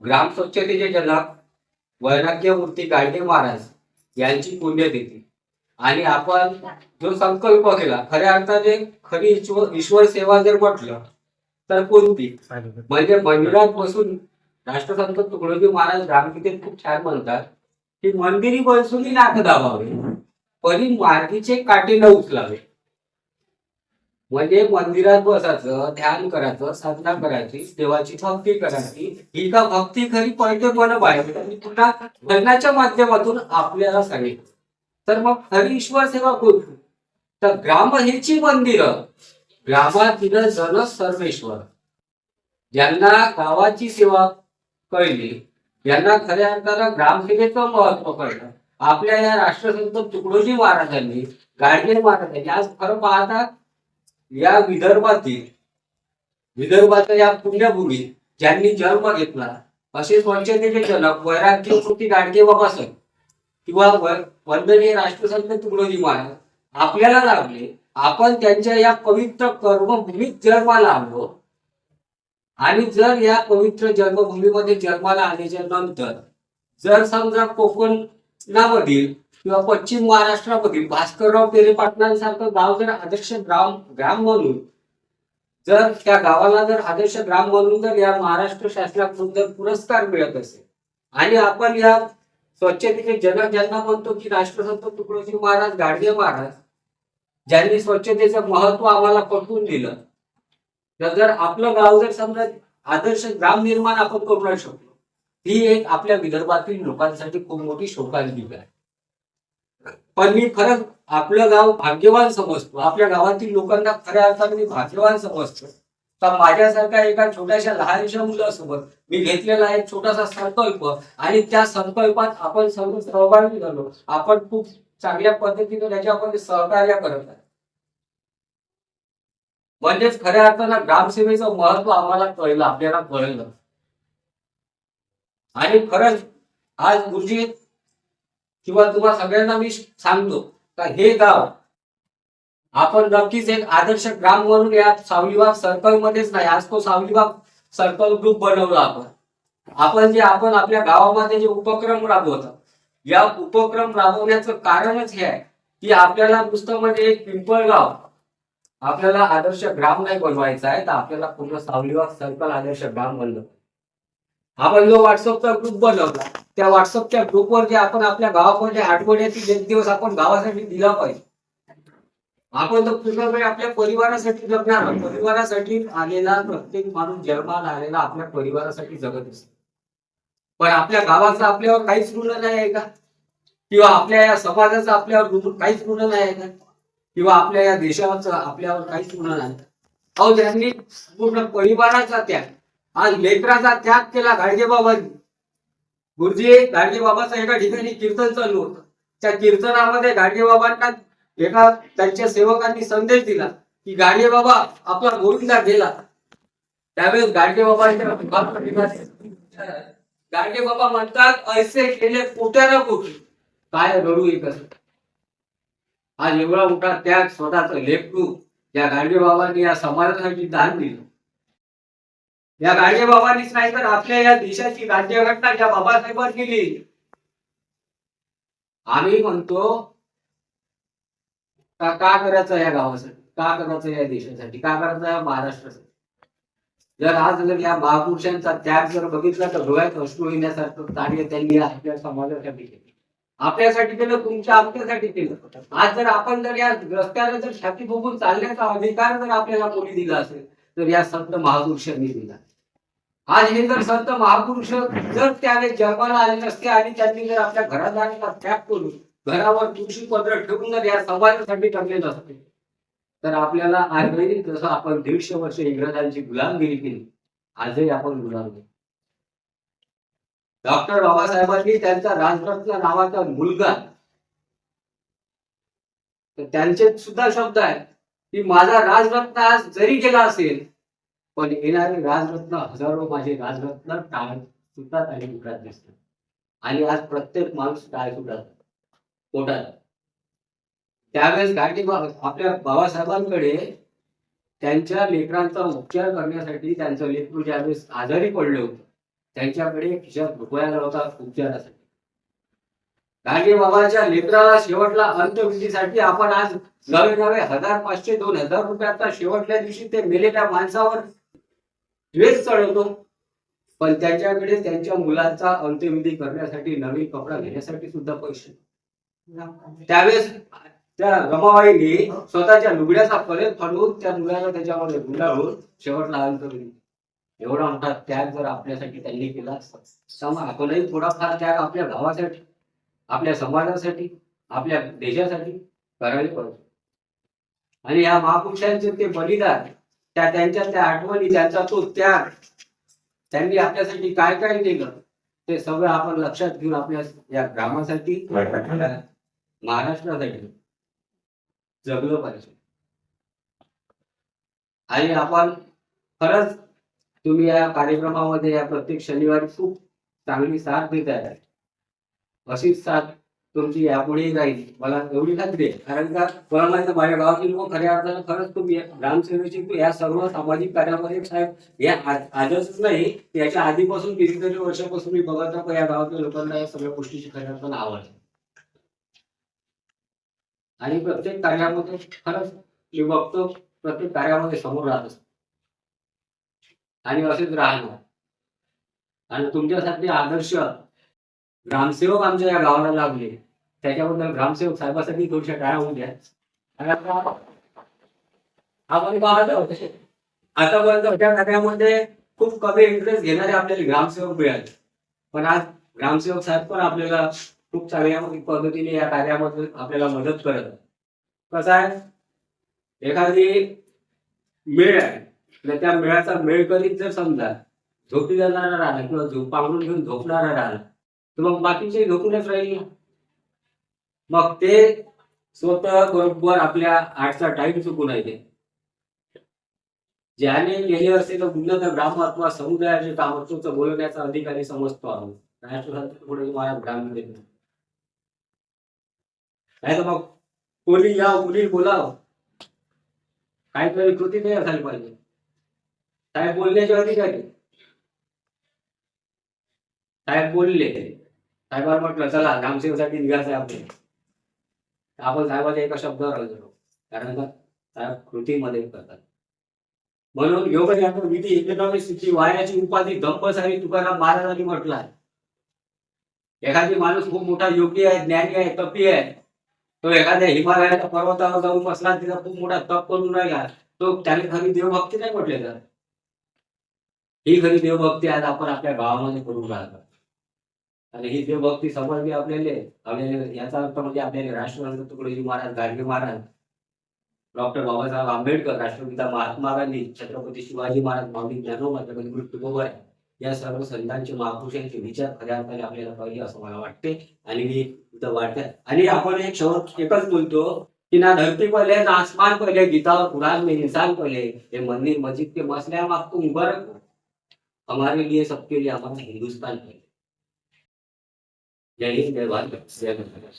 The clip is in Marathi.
ग्राम स्वच्छतेचे जनक वैराग्यमूर्ती गाडगे महाराज यांची पुण्यतिथी आणि आपण जो संकल्प केला खऱ्या अर्थाने खरी ईश्वर सेवा जर म्हटलं तर कोणती म्हणजे मंदिरात बसून राष्ट्रसंत तुकडोजी महाराज ग्रामगीतेत खूप छान म्हणतात की मंदिरी बसून नाक दाबावे परी मार्गीचे काटे न उचलावे. म्हणजे मंदिरात बसायचं, ध्यान करायचं, साधना करायची, देवाची भक्ती करायची. ही का भक्ती खरी पळते पण बाहेर आणि पुन्हा लग्नाच्या माध्यमातून आपल्याला सांगितलं. तर मग खरी ईश्वर सेवा कोणती? तर ग्राम हेची मंदिरं ग्रामातील जन सर्वेश्वर. ज्यांना गावाची सेवा कळली, यांना खऱ्या अर्थानं ग्रामसेवेचं महत्व कळलं. आपल्या या राष्ट्रसंत तुकडोजी महाराजांनी, गाडगे महाराजांनी आज खरं पाहता या विदर्भाच्या या पुण्यभूमीत ज्यांनी जन्म घेतला असे स्वच्छतेचे जनक वैराग्यमूर्ती गाडगे बाबासाहेब किंवा वंदनीय राष्ट्रसंत तुकडोजी महाराज आपल्याला लाभले. आपण त्यांच्या या पवित्र कर्मभूमीत जन्माला आलो आणि जर या पवित्र जन्मभूमीमध्ये जन्माला आल्याच्या नंतर जर समजा कोकणामधील किंवा पश्चिम महाराष्ट्रामधील भास्करराव पेरे पाटलांसारखं गाव जर आदर्श ग्राम म्हणून जर त्या गावाला जर आदर्श ग्राम म्हणून जर या महाराष्ट्र शासनाकडून जर पुरस्कार मिळत असेल आणि आपण या स्वच्छतेचे जनक ज्यांना म्हणतो की राष्ट्रसंत तुकडोजी महाराज गाडगे महाराज ज्यांनी स्वच्छतेचं महत्व आम्हाला पटवून दिलं, तर जर आपलं गाव जर समजा आदर्श ग्राम निर्माण आपण करू नाही शकलो, ही एक आपल्या विदर्भातील लोकांसाठी खूप मोठी शोकांतिका आहे. पण मी खरंच आपलं गाव भाग्यवान समजतो. आपल्या गावातील लोकांना खऱ्या अर्थाने मी भाग्यवान समजतो. तर माझ्यासारख्या एका छोट्याशा लहानशा मुलासोबत मी घेतलेला एक छोटासा संकल्प आणि त्या संकल्पात आपण सर्व सहभागी झालो. आपण खूप चांगल्या पद्धतीने त्याच्यामध्ये सहकार्य करत आहे. म्हणजेच खऱ्या अर्थानं ग्रामसेवेचं महत्व आम्हाला कळलं, आपल्याला कळलं. आणि खरंच आज गुरुजी किंवा तुम्हाला सगळ्यांना मी सांगतो का हे गाव आपण नक्कीच एक आदर्श ग्राम म्हणून या सावलीबाग सर्कल मध्येच नाही, आज तो सावलीबाग सर्कल ग्रुप बनवला आपण आपल्या गावामध्ये जे उपक्रम राबवतात, या उपक्रम राबवण्याचं कारणच हे आहे की आपल्याला नुसतं म्हणजे एक पिंपळगाव आपल्याला आदर्श ग्राम नाही बनवायचा आहे, तर आपल्याला पूर्ण सावलीबाग सर्कल आदर्श ग्राम बनलं. आपण जो व्हॉट्सअपचा ग्रुप बनवला त्या व्हॉट्सअपच्या ग्रुपवर जे आपण आपल्या गावामध्ये आठवड्यातील एक दिवस आपण गावासाठी दिला पाहिजे. आपण तर पूर्ण वेळ आपल्या परिवारासाठी जगणार. परिवारासाठी आलेला प्रत्येक माणूस जन्माला आलेला आपल्या परिवारासाठी जगत असतो. पण आपल्या गावाचं आपल्यावर काहीच ऋण नाही आहे का? किंवा आपल्या या समाजाचं आपल्यावर काहीच ऋण नाही आहे का? किंवा आपल्या या देशाचं आपल्यावर काहीच ऋण नाही? अहो, त्यांनी पूर्ण परिवाराचा त्याग, आज लेकराचा त्याग केला गाडगे बाबांनी. गुरुजी गाडगे बाबाचं एका ठिकाणी कीर्तन चालू होतं. त्या कीर्तनामध्ये गाडगे बाबांना एका त्यांच्या सेवकांनी संदेश दिला की गाडगे बाबा आपला गोविंदा गेला. त्यावेळेस गाडगे बाबा म्हणतात ऐसे केले कुठे ना कुठे काय रडू एकच. आज एवढा मोठा त्याग स्वतःचं लेकरू या गाडगे बाबांनी या समाजासाठी दान दिलं. या गाडगे बाबांनीच नाही तर आपल्या या देशाची राज्यघटना ज्या बाबासाहेबांनी केली. आम्ही म्हणतो का करायचं या गावासाठी, का करायचं या देशासाठी, का करायचं या महाराष्ट्रासाठी. जर आज जर या महापुरुषांचा त्याग जर बघितला तर डोळ्यात अश्रू येण्यासारखं कार्य त्यांनी आपल्या समाजासाठी केलं, आपल्यासाठी केलं, तुमच्या आमच्यासाठी केलं. आज जर आपण जर या रस्त्याला जर छाती बघून चालण्याचा अधिकार जर आपल्याला कोणी दिला असेल तर या संत महापुरुषांनी दिला. आज हे जर संत महापुरुष जर त्यावेळेस जन्माला आले नसते आणि त्यांनी जर आपल्या घरादाराचा त्याग करून घरावर तुळशी पत्र ठेवून जर या समाजासाठी टाकले नसते तर आपल्याला आजही जसं आपण 150 वर्ष इंग्रजांची गुलामगिरी केली, आजही आपण गुलाम. डॉक्टर बाबासाहेबांनी त्यांचा राजरत्न नावाचा मुलगा, तर त्यांचे सुद्धा शब्द आहेत की माझा राजरत्न आज जरी गेला असेल पण येणारे राजरत्न हजारो माझे राजरत्न टाळ सुटतात आणि उठात दिसतात. आणि आज प्रत्येक माणूस टाळ सुटतात पोटात. त्यावेळेस गाडगे आपल्या बाबासाहेबांकडे त्यांच्या लेकरांचा उपचार करण्यासाठी त्यांचं लेकरू ज्यावेळेस आजारी पडलं होतं त्यांच्याकडे खिशात रुपया नव्हता उपचारासाठी. गाडगे बाबाच्या लेकराला शेवटला अंत्यविधीसाठी आपण आज नवे नवे 1,500-2,000 रुपयाचा शेवटल्या दिवशी ते मेलेल्या माणसावर ड्रेस चढवतो. पण त्यांच्याकडे त्यांच्या मुलांचा अंत्यविधी करण्यासाठी नवीन कपडा घेण्यासाठी सुद्धा पैसे. त्यावेळेस त्या रमाबाईंनी स्वतःच्या लुगड्याचा परेल फाडून त्या मुलाला त्याच्यामध्ये गुंडाळून शेवटला अंत्यविधी. एवढा मोठा त्याग जर आपल्यासाठी त्यांनी केला असता तर आपणही थोडाफार त्याग आपल्या गावासाठी, आपल्या समाजासाठी, आपल्या देशासाठी करायला पाहिजे. आणि या महापुरुषांचे ते बलिदान, त्यांच्या त्या आठवणी, त्यांचा तो त्याग, त्यांनी आपल्यासाठी काय काय केलं ते सगळं आपण लक्षात घेऊन आपल्या या ग्रामासाठी, महाराष्ट्रासाठी जगलं पाहिजे. आणि आपण खरंच तुम्ही या कार्यक्रमामध्ये या प्रत्येक शनिवारी खूप चांगली साथ देत आहे. अशीच साथ तुमची यापुढे जाईल मला एवढी खात्री आहे. कारण का मला माहिती माझ्या गावातील लोक खऱ्या अर्थानं खरंच तुम्ही ग्रामसेवेची या सर्व सामाजिक कार्यामध्ये साहेब या आजच नाही, याच्या आधीपासून कितीतरी वर्षापासून मी बघत होतो या गावातल्या लोकांना या सगळ्या गोष्टीची खऱ्या अर्थानं आवड आहे. आणि प्रत्येक कार्यामध्ये खरंच मी बघतो प्रत्येक कार्यामध्ये समोर राहत असतो आणि असेच राहणार. आणि तुमच्यासाठी आदर्श ग्रामसेवक आमच्या या गावाला लागले त्याच्याबद्दल ग्रामसेवक साहेबांसाठी थोडशा टाळ्या होऊ द्या. आपण पाहतो आतापर्यंत त्या कार्यामध्ये खूप कमी इंटरेस्ट घेणारे आपल्याला ग्रामसेवक मिळाले, पण आज ग्रामसेवक साहेब पण आपल्याला खूप चांगल्या पद्धतीने या कार्यामध्ये आपल्याला मदत करत आहे. कसं आहे, एखादी मेळ आहे तर त्या मेळाचा मेळ करीत जर समजा झोपी जाणारा राहिला किंवा पांघरून घेऊन झोपणारा राहिला तर मग बाकीचे झोपूनच राहील. मग ते स्वतः बरोबर आपल्या 8चा टाइम चुकून आहे. ज्याने केले असेल तर गुन्हा तर ग्रामआत्मा समुदायाचे काम असतो बोलण्याचा अधिकारी समजतो आहोत. राष्ट्रसंत पुढे मला ग्रामीण देत नाही तर मग कोणी या कोणी बोलाव काहीतरी कृती नाही असायला पाहिजे. साहेब बोलण्याचे अधिकारी साहेब बोलले, साहेबांना म्हटलं चला ग्रामसेवेसाठी निघायचं आहे आपण साहेबाच्या एका शब्दावर आलो, कारण का साहेब कृतीमध्ये करतात. म्हणून योग विधी इकॉनॉमिक स्थिती वायाची उपाधी दंपसारी तुकाराम महाराजांनी म्हटलं आहे. एखादी माणूस खूप मोठा योगी आहे, ज्ञानी आहे, तपी आहे, तो एखाद्या हिमालयाच्या पर्वतावर जाऊन बसला तिला खूप मोठा तप करून राहिला, तो त्याने खरी देवभक्ती नाही म्हटले तर ही खरी देवभक्ती आज आपण आपल्या गावामध्ये करून राहतो. आणि ही देवभक्ती समजली आपल्याला याचा अर्थ म्हणजे आपल्याला राष्ट्रसंत तुकडोजी महाराज, गाडगे महाराज, डॉक्टर बाबासाहेब आंबेडकर, राष्ट्रपिता महात्मा गांधी, छत्रपती शिवाजी महाराज, स्वामी ज्ञानोबा, जगद्गुरू तुकोबाराय या सर्व संतांचे, महापुरुषांचे विचार खऱ्या अर्थाने आपल्याला पाहिजे असं मला वाटते. आणि मी इथं वाटते आणि आपण एक शेवट एकच बोलतो कि ना धरती पहले ना आसमान पहले, गीता और कुरान में इंसान पहले, ये मंदिर मस्जिद के मसले हम आपको मुबारक हो, हमारे लिए सबके लिए हमारा हिंदुस्तान पहले. जय हिंद, जय भारत, जय भारत.